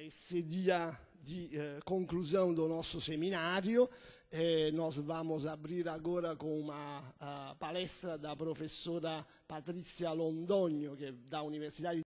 esse dia de conclusão do nosso seminário. Nós vamos abrir agora com uma palestra da professora Patrizia Londonio, que é da Universidade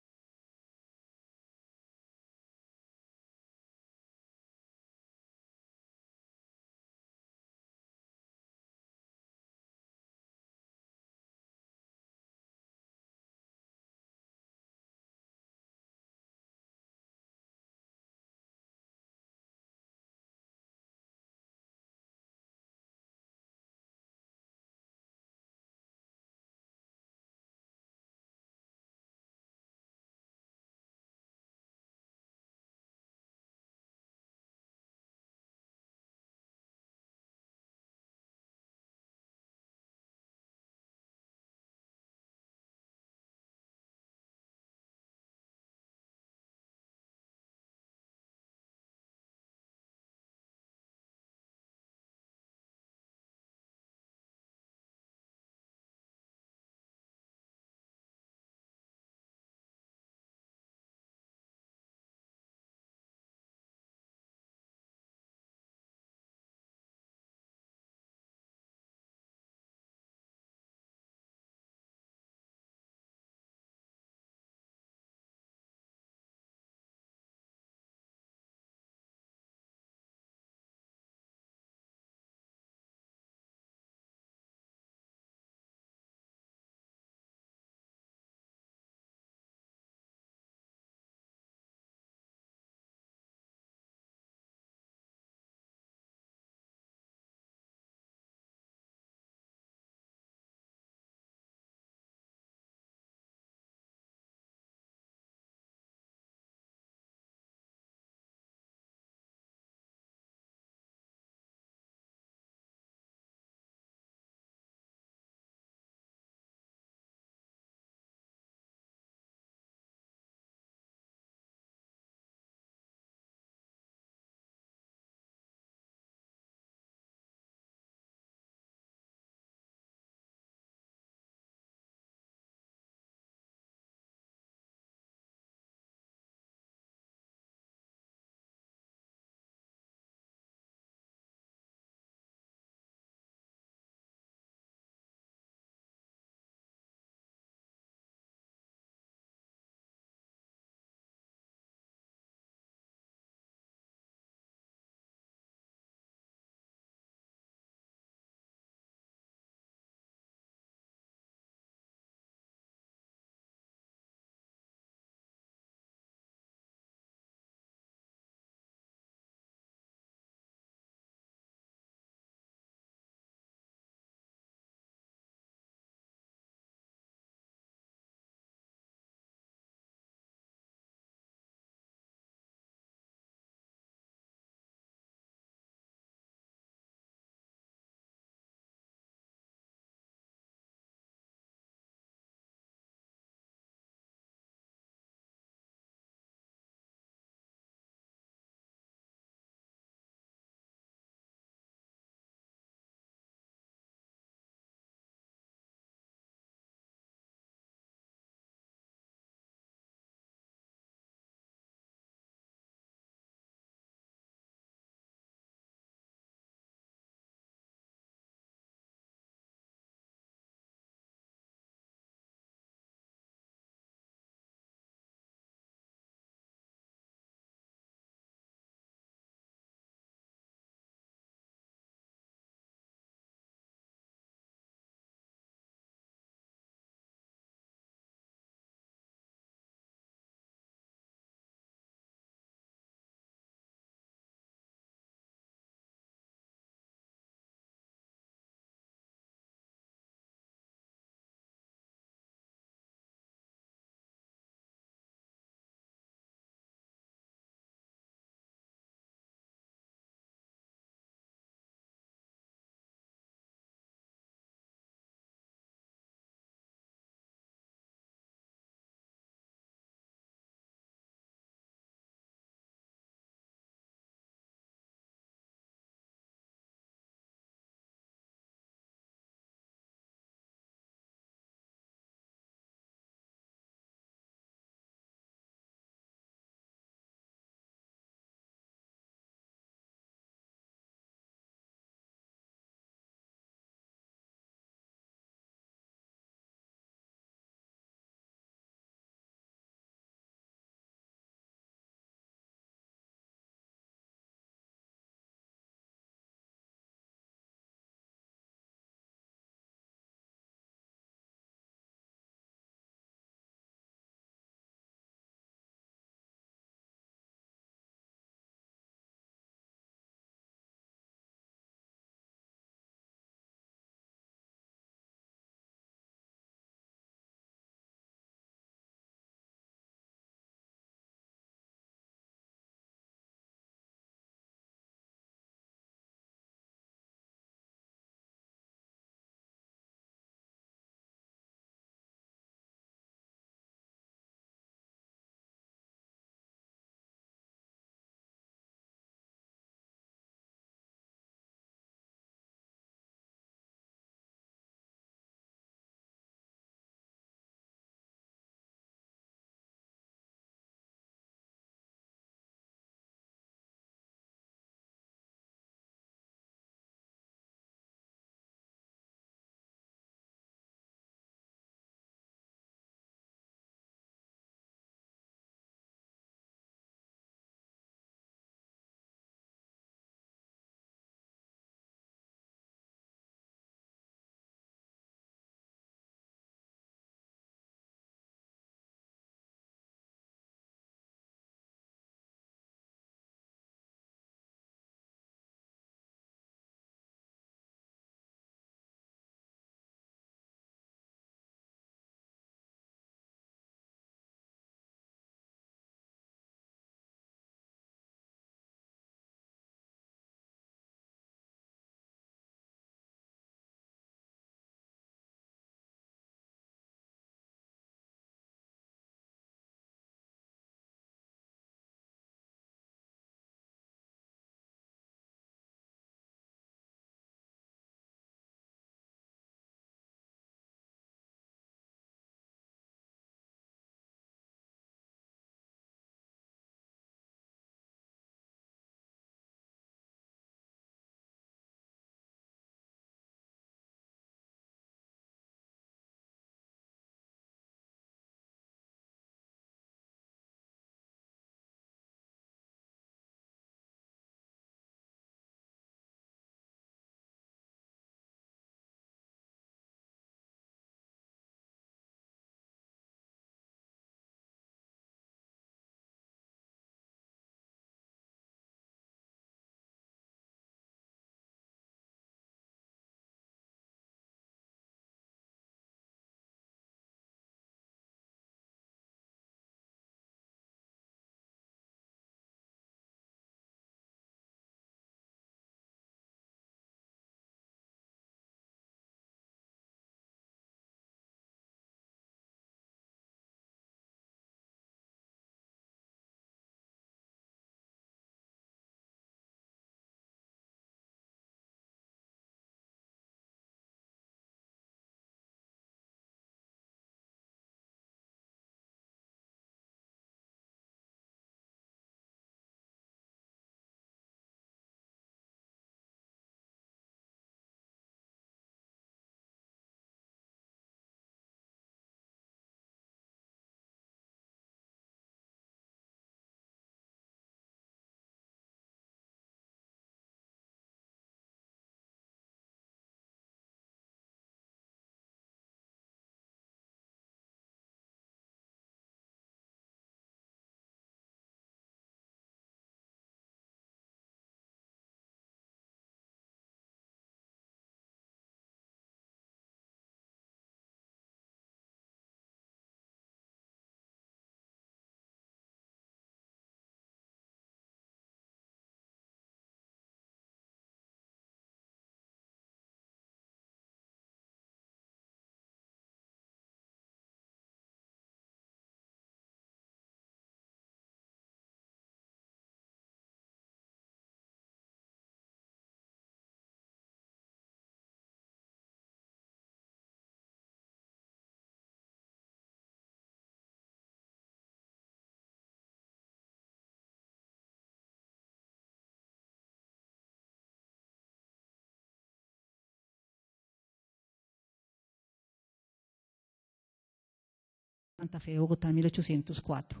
Santa Fe de Bogotá en 1804.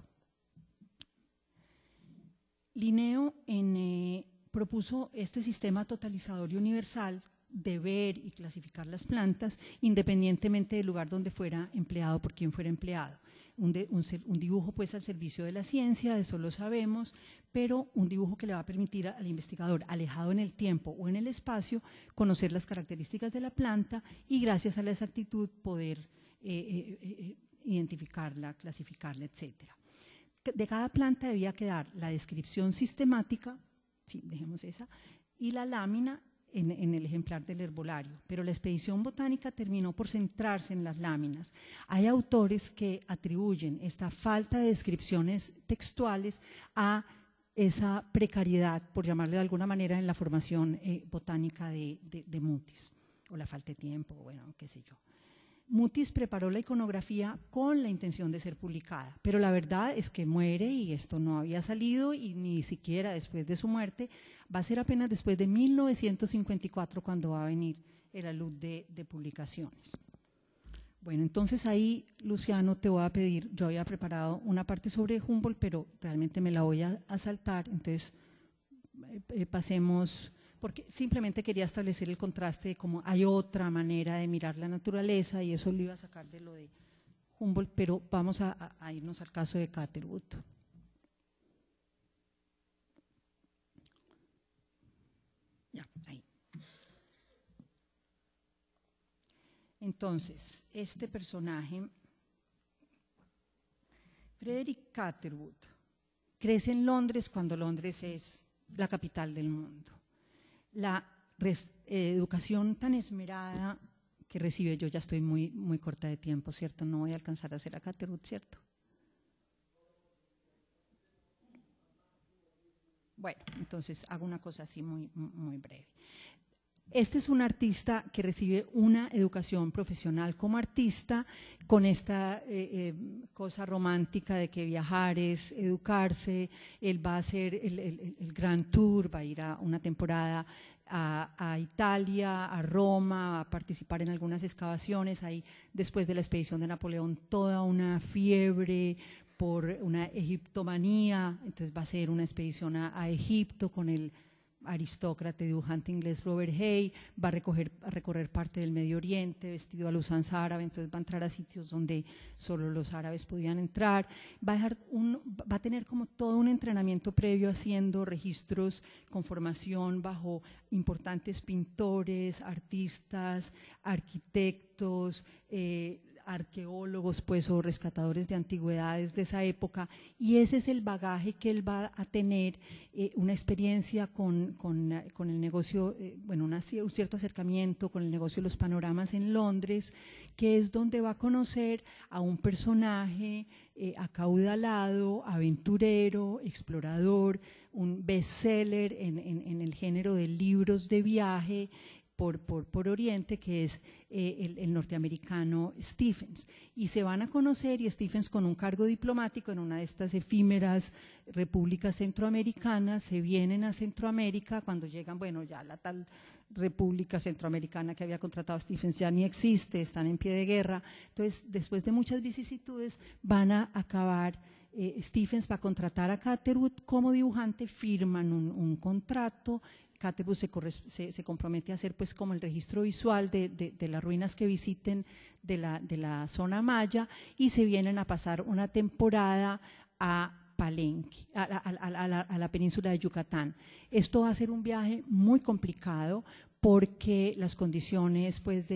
Linneo propuso este sistema totalizador y universal de ver y clasificar las plantas independientemente del lugar donde fuera empleado, por quien fuera empleado. Un dibujo pues al servicio de la ciencia, eso lo sabemos, pero un dibujo que le va a permitir al investigador, alejado en el tiempo o en el espacio, conocer las características de la planta y gracias a la exactitud poder identificarla, clasificarla, etcétera. De cada planta debía quedar la descripción sistemática, sí, dejemos esa, y la lámina en el ejemplar del herbolario, pero la expedición botánica terminó por centrarse en las láminas. Hay autores que atribuyen esta falta de descripciones textuales a esa precariedad, por llamarle de alguna manera, en la formación botánica de Mutis, o la falta de tiempo, bueno, qué sé yo. Mutis preparó la iconografía con la intención de ser publicada, pero la verdad es que muere y esto no había salido y ni siquiera después de su muerte, va a ser apenas después de 1954 cuando va a venir el alud de publicaciones. Bueno, entonces ahí, Luciano, te voy a pedir, yo había preparado una parte sobre Humboldt, pero realmente me la voy a saltar, entonces pasemos, porque simplemente quería establecer el contraste de cómo hay otra manera de mirar la naturaleza y eso lo iba a sacar de lo de Humboldt, pero vamos a irnos al caso de Catherwood. Ya, ahí. Entonces, este personaje, Frederick Catherwood, crece en Londres cuando Londres es la capital del mundo. La educación tan esmerada que recibe, yo ya estoy muy corta de tiempo, ¿cierto? No voy a alcanzar a hacer a Catherwood, ¿cierto? Bueno, entonces hago una cosa así muy breve. Este es un artista que recibe una educación profesional como artista con esta cosa romántica de que viajar es educarse. Él va a hacer el Grand Tour, va a ir a una temporada a Italia, a Roma, a participar en algunas excavaciones. Hay, después de la expedición de Napoleón, toda una fiebre por una egiptomanía, entonces va a ser una expedición a Egipto con el aristócrata y dibujante inglés Robert Hay, va a recorrer parte del Medio Oriente vestido a la usanza árabe, entonces va a entrar a sitios donde solo los árabes podían entrar, va a tener como todo un entrenamiento previo haciendo registros con formación bajo importantes pintores, artistas, arquitectos, arqueólogos pues o rescatadores de antigüedades de esa época, y ese es el bagaje que él va a tener, una experiencia con el negocio, bueno, un cierto acercamiento con el negocio de los panoramas en Londres, que es donde va a conocer a un personaje acaudalado, aventurero, explorador, un bestseller en el género de libros de viaje por Oriente, que es el norteamericano Stephens, y se van a conocer, y Stephens, con un cargo diplomático en una de estas efímeras repúblicas centroamericanas, se vienen a Centroamérica. Cuando llegan, bueno, ya la tal república centroamericana que había contratado a Stephens ya ni existe, están en pie de guerra, entonces después de muchas vicisitudes van a acabar, Stephens va a contratar a Catherwood como dibujante, firman un contrato. Catherwood se compromete a hacer pues como el registro visual de las ruinas que visiten de la zona maya, y se vienen a pasar una temporada a Palenque, a la península de Yucatán. Esto va a ser un viaje muy complicado porque las condiciones pues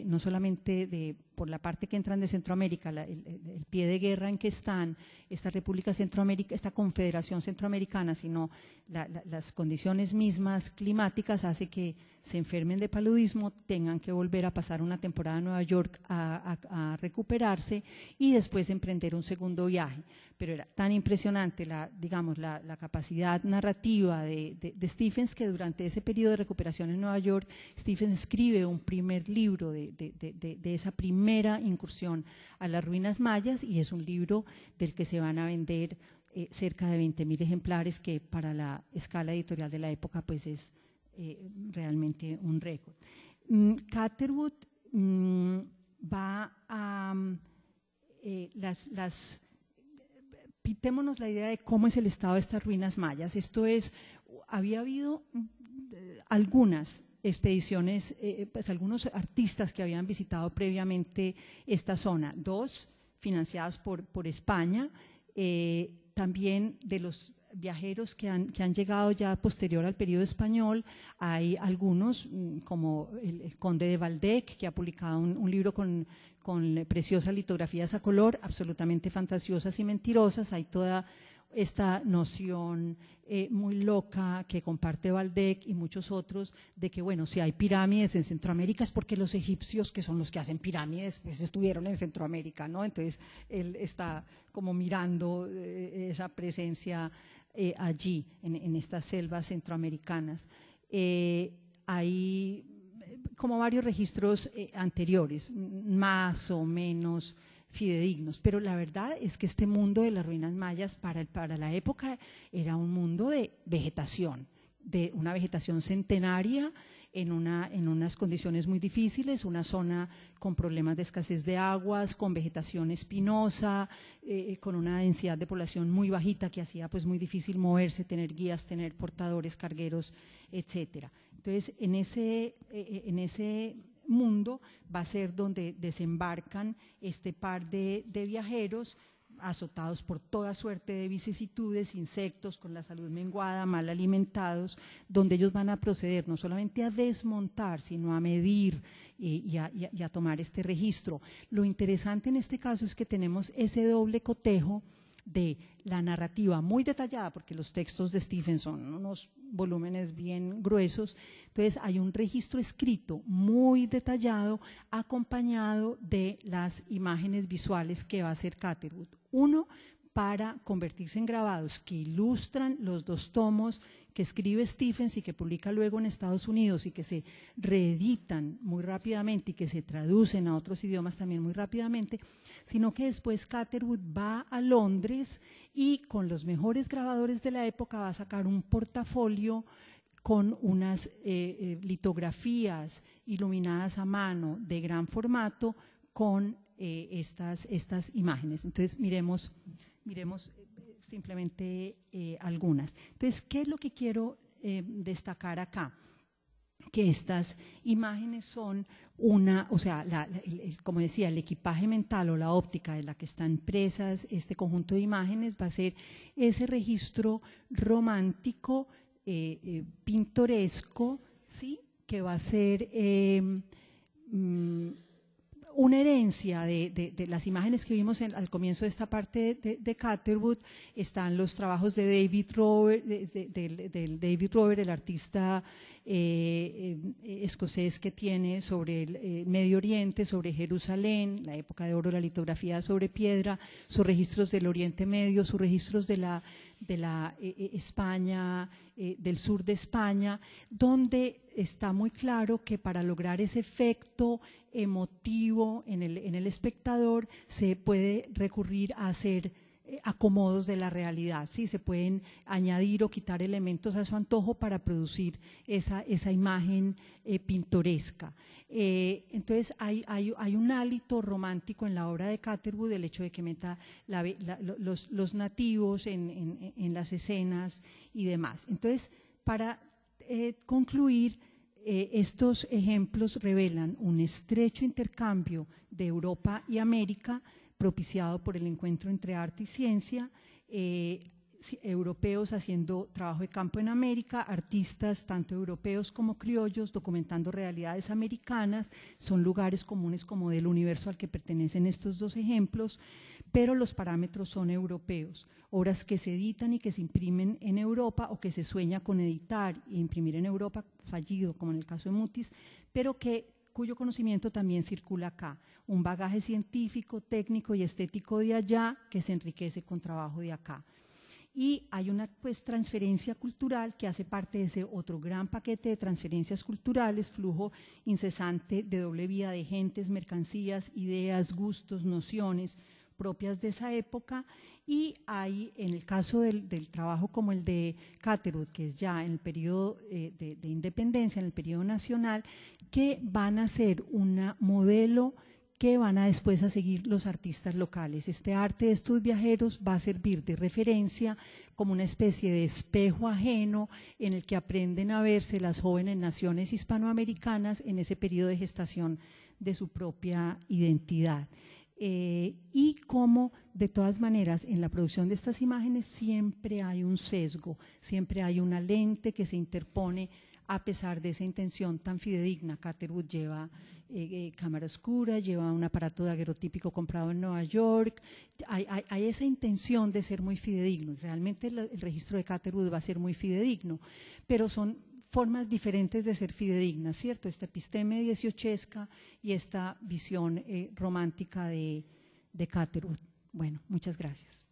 no solamente por la parte que entran de Centroamérica, el pie de guerra en que están esta República Centroamérica, esta Confederación Centroamericana, sino las condiciones mismas climáticas hace que se enfermen de paludismo, tengan que volver a pasar una temporada en Nueva York a recuperarse y después emprender un segundo viaje. Pero era tan impresionante la capacidad narrativa de Stephens, que durante ese periodo de recuperación en Nueva York, Stephens escribe un primer libro de esa primera incursión a las ruinas mayas, y es un libro del que se van a vender cerca de 20.000 ejemplares, que para la escala editorial de la época pues es realmente un récord. Catherwood va a Pintémonos la idea de cómo es el estado de estas ruinas mayas. Esto es, había habido algunas expediciones, pues algunos artistas que habían visitado previamente esta zona, 2 financiadas por España, también de los viajeros que han llegado ya posterior al periodo español, hay algunos como el conde de Valdec, que ha publicado un libro con preciosas litografías a color, absolutamente fantasiosas y mentirosas. Hay toda esta noción muy loca que comparte Valdec y muchos otros de que, bueno, si hay pirámides en Centroamérica es porque los egipcios, que son los que hacen pirámides, pues estuvieron en Centroamérica, ¿no? Entonces él está como mirando esa presencia allí, en estas selvas centroamericanas. Hay como varios registros anteriores, más o menos fidedignos, pero la verdad es que este mundo de las ruinas mayas para la época era un mundo de vegetación, de una vegetación centenaria en unas condiciones muy difíciles, una zona con problemas de escasez de aguas, con vegetación espinosa, con una densidad de población muy bajita que hacía pues muy difícil moverse, tener guías, tener portadores, cargueros, etcétera. Entonces, en ese mundo va a ser donde desembarcan este par de viajeros azotados por toda suerte de vicisitudes, insectos, con la salud menguada, mal alimentados, donde ellos van a proceder no solamente a desmontar, sino a medir y a tomar este registro. Lo interesante en este caso es que tenemos ese doble cotejo de la narrativa muy detallada, porque los textos de Stephen son unos volúmenes bien gruesos, entonces hay un registro escrito muy detallado acompañado de las imágenes visuales que va a hacer Catherwood. Uno, para convertirse en grabados que ilustran los 2 tomos que escribe Stephens y que publica luego en Estados Unidos y que se reeditan muy rápidamente y que se traducen a otros idiomas también muy rápidamente, sino que después Catherwood va a Londres y con los mejores grabadores de la época va a sacar un portafolio con unas litografías iluminadas a mano de gran formato con estas imágenes. Entonces miremos simplemente algunas. Entonces, ¿qué es lo que quiero destacar acá? Que estas imágenes son como decía, el equipaje mental o la óptica de la que están presas este conjunto de imágenes va a ser ese registro romántico, pintoresco, ¿sí? Que va a ser una herencia de las imágenes que vimos al comienzo de esta parte de Catherwood. Están los trabajos de David Rover, David Rover, el artista escocés que tiene sobre el Medio Oriente, sobre Jerusalén, la época de oro, la litografía sobre piedra, sus registros del Oriente Medio, sus registros de la España, del sur de España, donde está muy claro que para lograr ese efecto emotivo en el espectador se puede recurrir a hacer acomodos de la realidad, ¿sí? Se pueden añadir o quitar elementos a su antojo para producir esa imagen pintoresca. Entonces hay un hálito romántico en la obra de Catherwood, el hecho de que meta los nativos en las escenas y demás. Entonces, para concluir, estos ejemplos revelan un estrecho intercambio de Europa y América propiciado por el encuentro entre arte y ciencia, europeos haciendo trabajo de campo en América, artistas tanto europeos como criollos documentando realidades americanas, son lugares comunes como del universo al que pertenecen estos 2 ejemplos, pero los parámetros son europeos, obras que se editan y que se imprimen en Europa o que se sueña con editar e imprimir en Europa, fallido como en el caso de Mutis, pero cuyo conocimiento también circula acá, un bagaje científico, técnico y estético de allá que se enriquece con trabajo de acá. Y hay una transferencia cultural que hace parte de ese otro gran paquete de transferencias culturales, flujo incesante de doble vía de gentes, mercancías, ideas, gustos, nociones propias de esa época. Y hay, en el caso del trabajo como el de Catherwood, que es ya en el periodo de independencia, en el periodo nacional, que van a ser un modelo que van a después a seguir los artistas locales. Este arte de estos viajeros va a servir de referencia como una especie de espejo ajeno en el que aprenden a verse las jóvenes naciones hispanoamericanas en ese periodo de gestación de su propia identidad. Y como de todas maneras en la producción de estas imágenes siempre hay un sesgo, siempre hay una lente que se interpone a pesar de esa intención tan fidedigna. Catherwood lleva cámara oscura, lleva un aparato daguerrotípico comprado en Nueva York, hay esa intención de ser muy fidedigno, y realmente el registro de Catherwood va a ser muy fidedigno, pero son formas diferentes de ser fidedignas, ¿cierto? Esta episteme dieciochesca y esta visión romántica de Catherwood. Bueno, muchas gracias.